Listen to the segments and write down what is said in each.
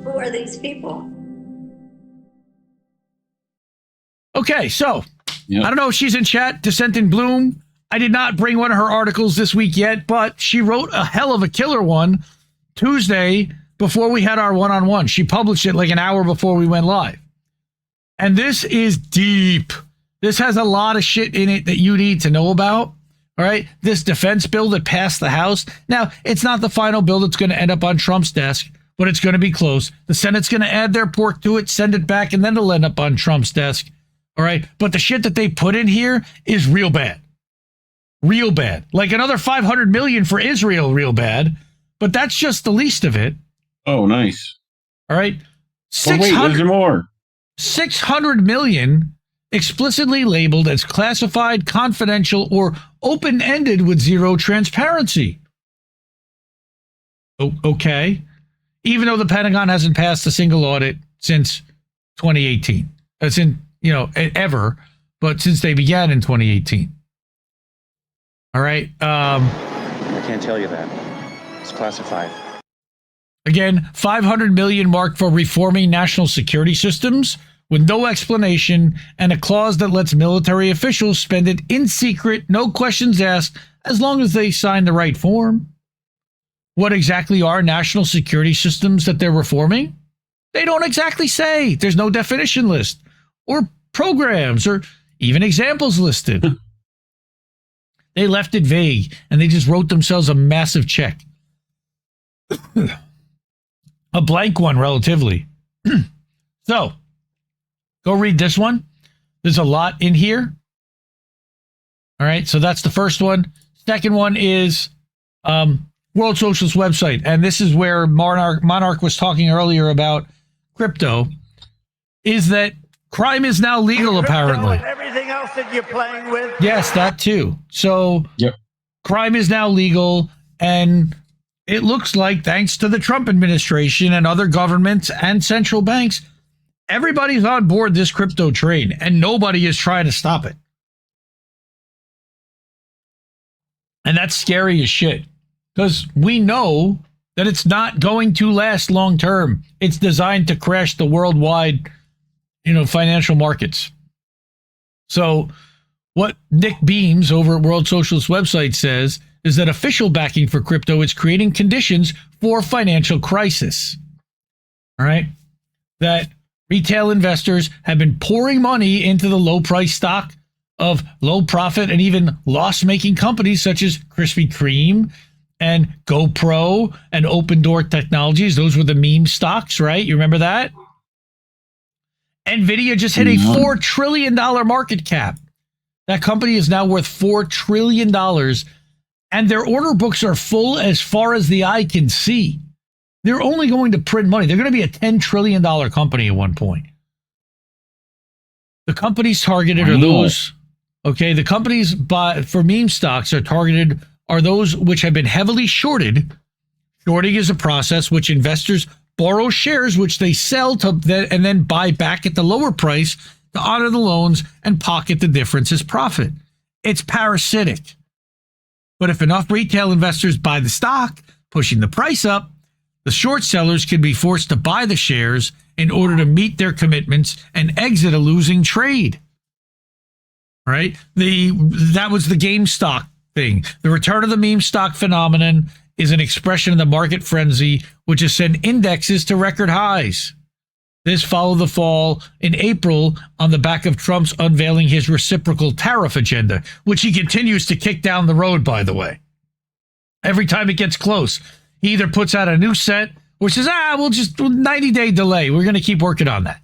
Who are these people? Okay, so I don't know if she's in chat, Dissent in Bloom. I did not bring one of her articles this week yet, but she wrote a hell of a killer one Tuesday before we had our one-on-one. She published it like an hour before we went live. And this is deep. This has a lot of shit in it that you need to know about. All right. This defense bill that passed the House. Now, it's not the final bill that's going to end up on Trump's desk, but it's going to be close. The Senate's going to add their pork to it, send it back, and then it'll end up on Trump's desk. All right. But the shit that they put in here is real bad. Real bad. Like another $500 million for Israel, real bad. But that's just the least of it. Oh, nice. All right. Oh, wait, there's more. $600 million explicitly labeled as classified, confidential, or open-ended with zero transparency. Okay. Even though the Pentagon hasn't passed a single audit since 2018. That's in, ever, but since they began in 2018. All right. I can't tell you that. It's classified. Again, $500 million marked for reforming national security systems with no explanation and a clause that lets military officials spend it in secret, no questions asked, as long as they sign the right form. What exactly are national security systems that they're reforming? They don't exactly say. There's no definition list or programs or even examples listed. They left it vague and they just wrote themselves a massive check. A blank one, relatively. So, go read this one. There's a lot in here. All right, so that's the first one. Second one is World Socialist website, and this is where Monarch was talking earlier about crypto, is that crime is now legal, apparently. And everything else that you're playing with? Yes, that too. So, yep. Crime is now legal, and it looks like, thanks to the Trump administration and other governments and central banks, everybody's on board this crypto train, and nobody is trying to stop it. And that's scary as shit, because we know that it's not going to last long term. It's designed to crash the worldwide, financial markets. So what Nick Beams over at World Socialist website says is that official backing for crypto is creating conditions for financial crisis. All right? That retail investors have been pouring money into the low price stock of low profit and even loss-making companies such as Krispy Kreme and GoPro and Open Door Technologies. Those were the meme stocks, right? You remember that? Nvidia just hit a $4 trillion market cap. That company is now worth $4 trillion, and their order books are full as far as the eye can see. They're only going to print money. They're going to be a $10 trillion company at one point. The companies targeted are those, okay, the companies for meme stocks are those which have been heavily shorted. Shorting is a process which investors borrow shares which they sell and then buy back at the lower price to honor the loans and pocket the difference as profit. It's parasitic. But if enough retail investors buy the stock, pushing the price up, the short sellers can be forced to buy the shares in order to meet their commitments and exit a losing trade. Right? That was the GameStop thing. The return of the meme stock phenomenon is an expression of the market frenzy, which has sent indexes to record highs. This followed the fall in April on the back of Trump's unveiling his reciprocal tariff agenda, which he continues to kick down the road, by the way. Every time it gets close, he either puts out a new set or says, we'll just 90-day delay. We're going to keep working on that.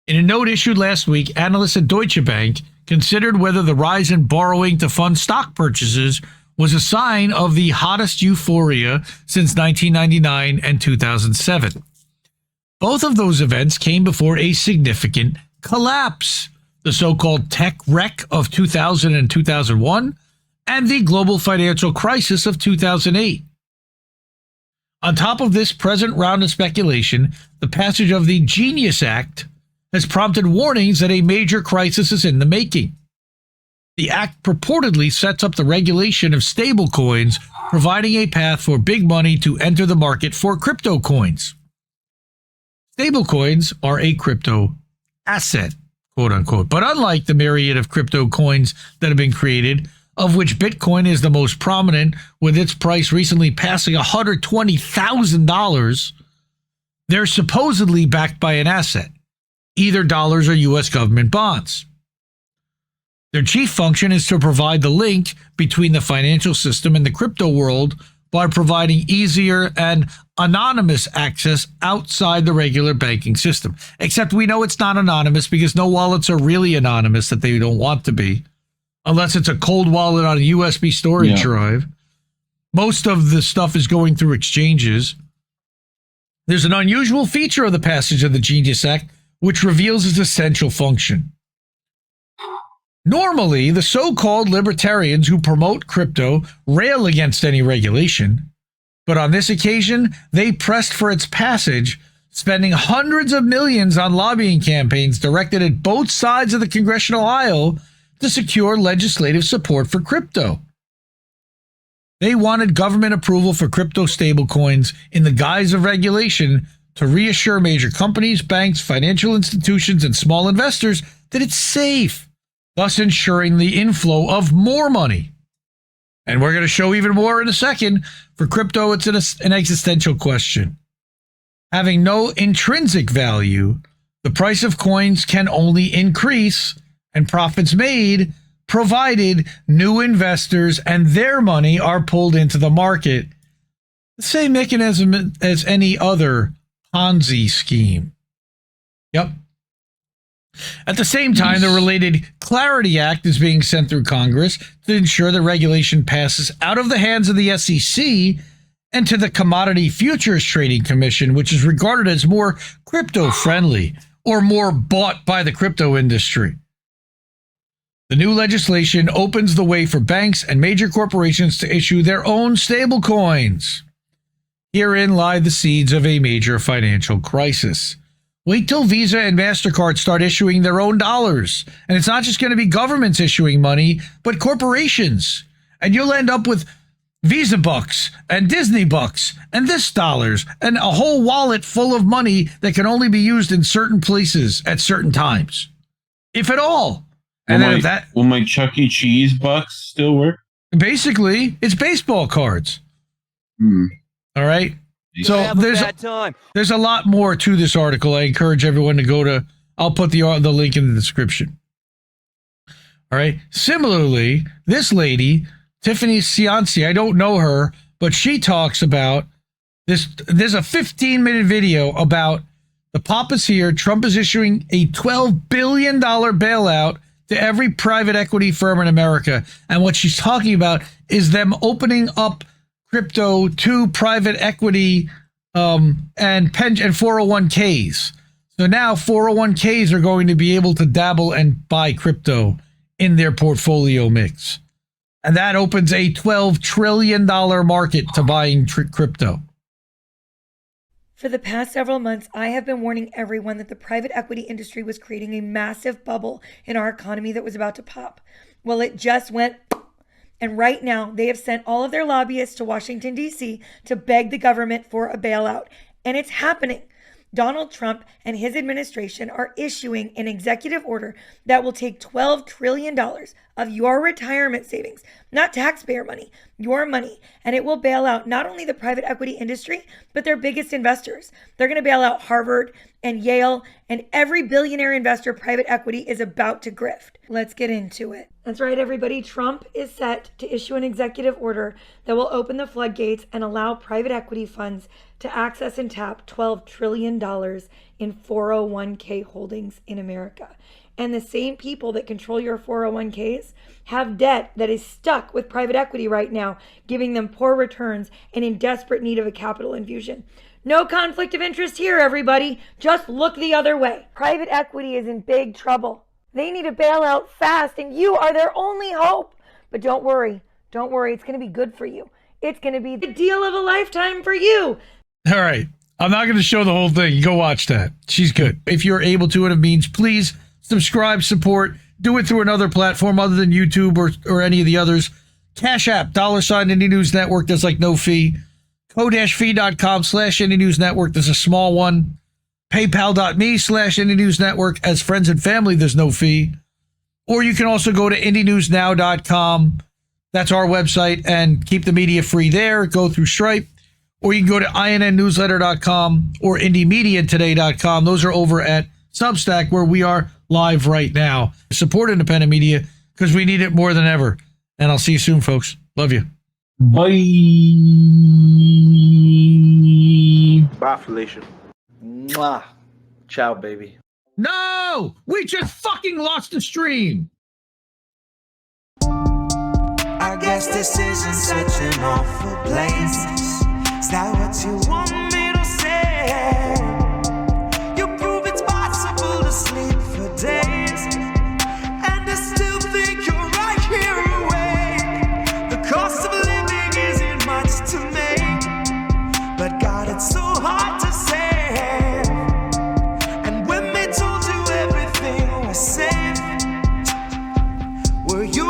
In a note issued last week, analysts at Deutsche Bank considered whether the rise in borrowing to fund stock purchases was a sign of the hottest euphoria since 1999 and 2007. Both of those events came before a significant collapse, the so-called tech wreck of 2000 and 2001, and the global financial crisis of 2008. On top of this present round of speculation, the passage of the Genius Act has prompted warnings that a major crisis is in the making. The act purportedly sets up the regulation of stablecoins, providing a path for big money to enter the market for crypto coins. Stablecoins are a crypto asset, quote unquote. But unlike the myriad of crypto coins that have been created, of which Bitcoin is the most prominent, with its price recently passing $120,000, they're supposedly backed by an asset, either dollars or U.S. government bonds. Their chief function is to provide the link between the financial system and the crypto world by providing easier and anonymous access outside the regular banking system. Except we know it's not anonymous because no wallets are really anonymous that they don't want to be, unless it's a cold wallet on a USB storage drive. Most of the stuff is going through exchanges. There's an unusual feature of the passage of the Genius Act, which reveals its essential function. Normally, the so-called libertarians who promote crypto rail against any regulation, but on this occasion, they pressed for its passage, spending hundreds of millions on lobbying campaigns directed at both sides of the congressional aisle to secure legislative support for crypto. They wanted government approval for crypto stablecoins in the guise of regulation to reassure major companies, banks, financial institutions, and small investors that it's safe, thus ensuring the inflow of more money. And we're going to show even more in a second. For crypto, it's an existential question. Having no intrinsic value, the price of coins can only increase and profits made provided new investors and their money are pulled into the market. The same mechanism as any other Ponzi scheme. Yep. At the same time, the related Clarity Act is being sent through Congress to ensure the regulation passes out of the hands of the SEC and to the Commodity Futures Trading Commission, which is regarded as more crypto-friendly or more bought by the crypto industry. The new legislation opens the way for banks and major corporations to issue their own stablecoins. Herein lie the seeds of a major financial crisis. Wait till Visa and MasterCard start issuing their own dollars. And it's not just going to be governments issuing money, but corporations. And you'll end up with Visa bucks and Disney bucks and this dollars and a whole wallet full of money that can only be used in certain places at certain times, if at all. And will my Chuck E. Cheese bucks still work? Basically, it's baseball cards. All right. So there's a lot more to this article. I encourage everyone to go to, I'll put the link in the description. All right. Similarly, this lady, Tiffany Cianci, I don't know her, but she talks about this. There's a 15-minute video about the pop is here. Trump is issuing a $12 billion bailout to every private equity firm in America. And what she's talking about is them opening up crypto to private equity and 401ks. So now 401ks are going to be able to dabble and buy crypto in their portfolio mix. And that opens a $12 trillion market to buying crypto. For the past several months, I have been warning everyone that the private equity industry was creating a massive bubble in our economy that was about to pop. Well, it just went. And right now, they have sent all of their lobbyists to Washington, D.C. to beg the government for a bailout. And it's happening. Donald Trump and his administration are issuing an executive order that will take $12 trillion of your retirement savings, not taxpayer money, your money, and it will bail out not only the private equity industry, but their biggest investors. They're going to bail out Harvard and Yale and every billionaire investor private equity is about to grift. Let's get into it. That's right, everybody. Trump is set to issue an executive order that will open the floodgates and allow private equity funds to access and tap $12 trillion in 401k holdings in America. And the same people that control your 401ks have debt that is stuck with private equity right now, giving them poor returns and in desperate need of a capital infusion. No conflict of interest here, everybody. Just look the other way. Private equity is in big trouble. They need a bailout fast, and you are their only hope. But don't worry. Don't worry. It's going to be good for you. It's going to be the deal of a lifetime for you. All right. I'm not going to show the whole thing. Go watch that. She's good. If you're able to, and it means, please subscribe, support, do it through another platform other than YouTube or any of the others, Cash App, $ Indie News Network, there's like no fee. Ko-fi.com/Indie News Network, there's a small one. PayPal.me/Indie News Network. As friends and family, there's no fee. Or you can also go to IndieNewsNow.com. That's our website, and keep the media free there. Go through Stripe. Or you can go to INNNewsletter.com or IndieMediaToday.com. Those are over at Substack, where we are live right now. Support independent media because we need it more than ever. And I'll see you soon, folks. Love you. Bye. Bye, Felicia. Mwah. Ciao, baby. No! We just fucking lost the stream. I guess this isn't such an awful place. Is that what you want me to say? You prove it's possible to sleep for days, and I still think you're right here awake. The cost of living isn't much to make, but God, it's so hard to say. And when they told you everything was safe, were you